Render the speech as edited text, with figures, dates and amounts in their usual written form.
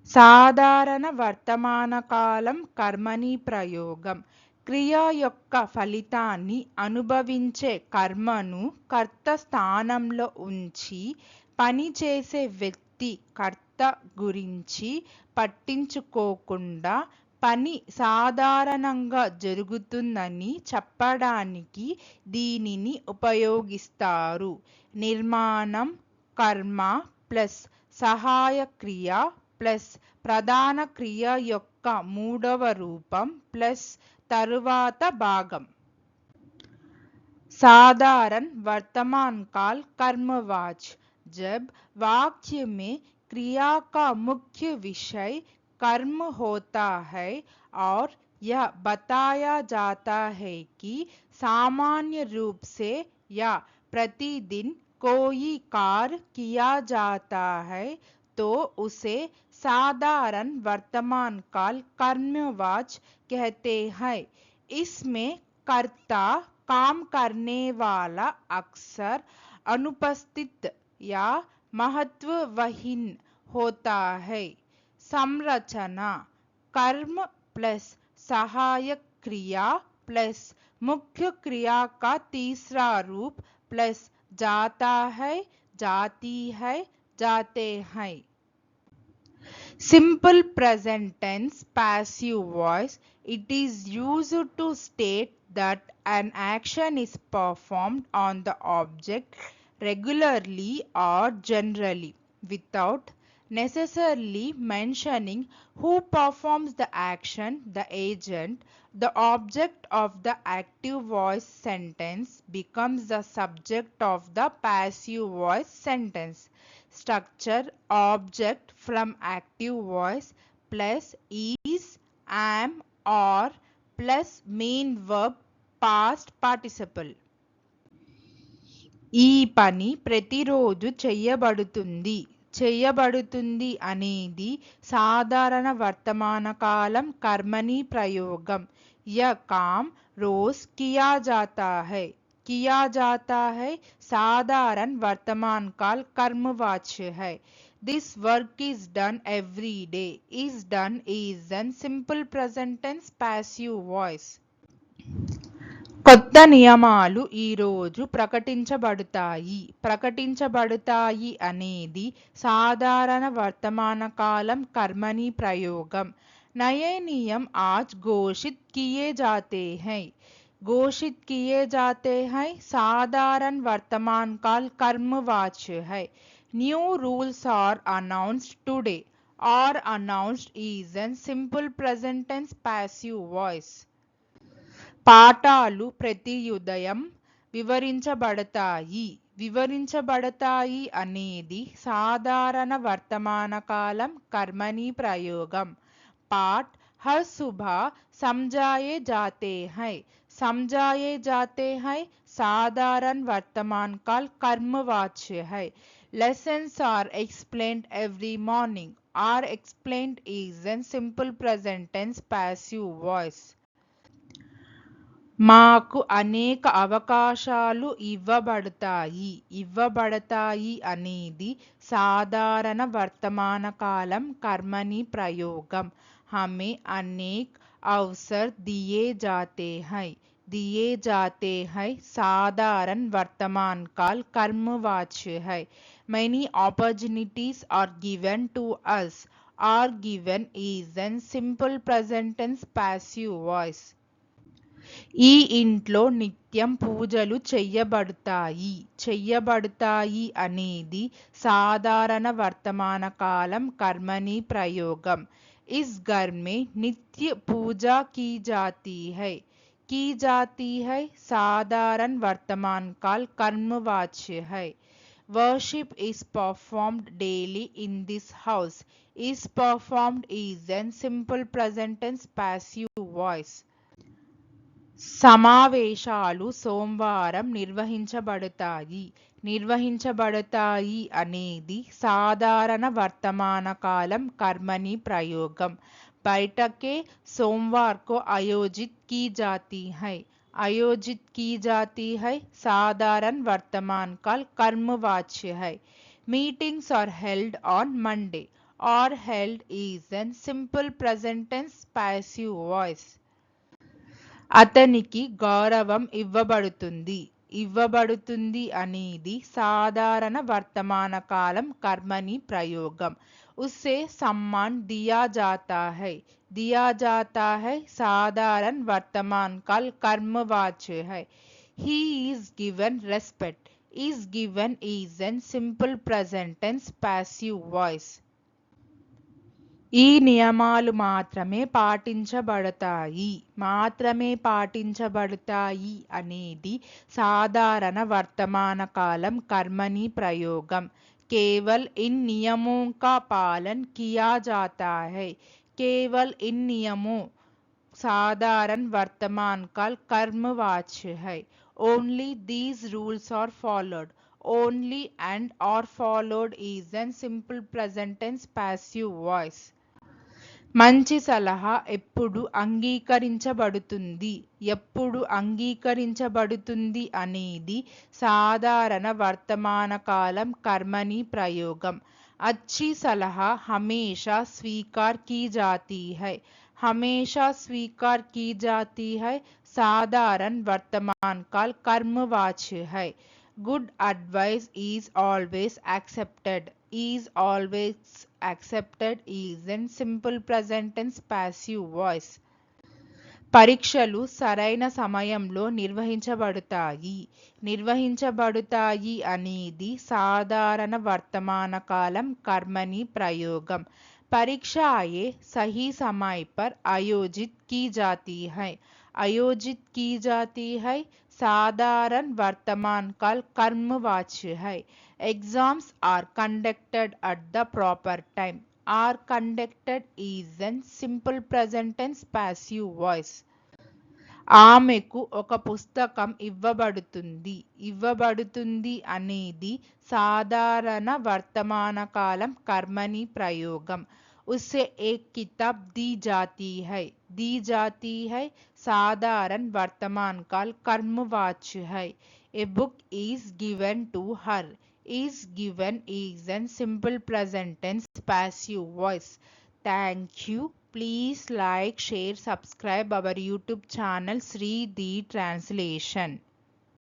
సాధారణ వర్తమాన కాలం కర్మణి ప్రయోగం. క్రియ యొక్క ఫలితాన్ని అనుభవించే కర్మను కర్త స్థానంలో ఉంచి పనిచేసే వ్యక్తి కర్త గురించి పట్టించుకోకుండా పని సాధారణంగా జరుగుతుందని చెప్పడానికి దీనిని ఉపయోగిస్తారు. నిర్మాణం కర్మ ప్లస్ సహాయ క్రియ ప్లస్ ప్రధాన క్రియ యొక్క మూడవ రూపం ప్లస్ తరువాత భాగం. साधारण वर्तमान काल कर्मवाच। जब वाक्य में क्रिया का मुख्य विषय कर्म होता है और यह बताया जाता है कि सामान्य रूप से या प्रतिदिन कोई कार्य किया जाता है तो उसे साधारण वर्तमान काल कर्मवाच कहते हैं। इसमें कर्ता काम करने वाला अक्सर अनुपस्थित या महत्वहीन होता है। संरचना कर्म प्लस सहायक क्रिया प्लस मुख्य क्रिया का तीसरा रूप प्लस जाता है, जाती है, जाते हैं. Simple present tense passive voice. It is used to state that an action is performed on the object regularly or generally without necessarily mentioning who performs the action, the agent. The object of the active voice sentence becomes the subject of the passive voice sentence. Structure object from active voice plus is, am, or plus main verb past participle. ఈ పని ప్రతిరోజు చెయ్యబడుతుంది అనేది సాధారణ వర్తమాన కాలం కర్మణి ప్రయోగం. यह काम रोज किया जाता है साधारण वर्तमान काल कर्मवाच्य है. This work is done every day. Is done is an simple present tense passive voice. కొత్త నియమాలు ఈరోజు ప్రకటించబడతాయి అనేది సాధారణ వర్తమాన కాలం కర్మణి ప్రయోగం. नए नियम आज घोषित किए जाते हैं साधारण वर्तमान काल कर्मवाच्य है. New rules are announced today. Are announced is an simple present tense passive voice. పాఠాలు ప్రతి ఉదయం వివరించబడతాయి అనేది సాధారణ వర్తమాన కాలం కర్మణి ప్రయోగం. पाठ हर सुबह समझाए जाते हैं साधारण वर्तमान काल कर्मवाच्य है. Lessons are explained every morning. Are explained is an simple present tense passive voice. మాకు అనేక అవకాశాలు ఇవ్వబడతాయి అనేది సాధారణ వర్తమాన కాలం కర్మణి ప్రయోగం. हमें अनेक अवसर दिए जाते हैं साधारण वर्तमान काल कर्मवाच्य है. Many opportunities are given to us. Are given is an simple present tense passive voice. ఈ ఇంట్లో నిత్యం పూజలు చెయ్యబడతాయి అనేది సాధారణ వర్తమాన కాలం కర్మణి ప్రయోగం. इस घर में नित्य पूजा की जाती है साधारण वर्तमान काल कर्मवाच्य है. Worship is performed daily in this house. Is performed is an simple present tense passive voice. సమావేశాలు సోమవారం నిర్వహించబడతాయి అనేది సాధారణ వర్తమాన కాలం కర్మణి ప్రయోగం. बैठकें सोमवार को आयोजित की जाती है साधारण वर्तमान काल कर्मवाच्य है. Meetings are held on Monday. or held is an simple present tense passive voice. అతనికి గౌరవం ఇవ్వబడుతుంది. ఇవ్వబడుతుంది అనేది సాధారణ వర్తమాన కాలం కర్మని ప్రయోగం. ఉస్సే సమ్మాన్ దియా జాతా హై. दिया जाता है साधारण वर्तमान काल कर्मवाच्य है. He is given respect. Is given is an simple present tense passive voice. ఈ నియమాలు మాత్రమే పాటించబడతాయి అనేది సాధారణ వర్తమాన కాలం కర్మని ప్రయోగం. కేవల్ ఇన్ నియమోं का पालन किया जाता है. केवल इन नियमों साधारण वर्तमान काल कर्मवाच्य है. Only these rules are followed. Only and are followed is an simple present tense passive voice. మంచి సలహా ఎప్పుడు అంగీకరించబడుతుంది అనేది సాధారణ వర్తమాన కాలం కర్మని ప్రయోగం. अच्छी सलाह हमेशा स्वीकार की जाती है. हमेशा स्वीकार की जाती है साधारण वर्तमान काल कर्मवाच्य है. Good advice is always accepted. Is always accepted is in simple present tense passive voice. పరీక్షలు సరైన సమయంలో నిర్వహించబడతాయి అనేది సాధారణ వర్తమాన కాలం కర్మని ప్రయోగం. परीक्षा आए सही समय पर आयोजित की जाती है साधारण वर्तमान काल कर्मवाच्य है. Exams are conducted at the proper time. Are conducted is an simple present tense passive voice. ఆమెకు ఒక పుస్తకం ఇవ్వబడుతుంది అనేది సాధారణ వర్తమాన కాలం కర్మని ప్రయోగం. उसे एक किताब दी जाती है साधारण वर्तमान काल कर्मवाच्य है. A book is given to her. Is given is an simple present tense passive voice. Thank you. Please like, share, subscribe our YouTube channel Sri The Translation.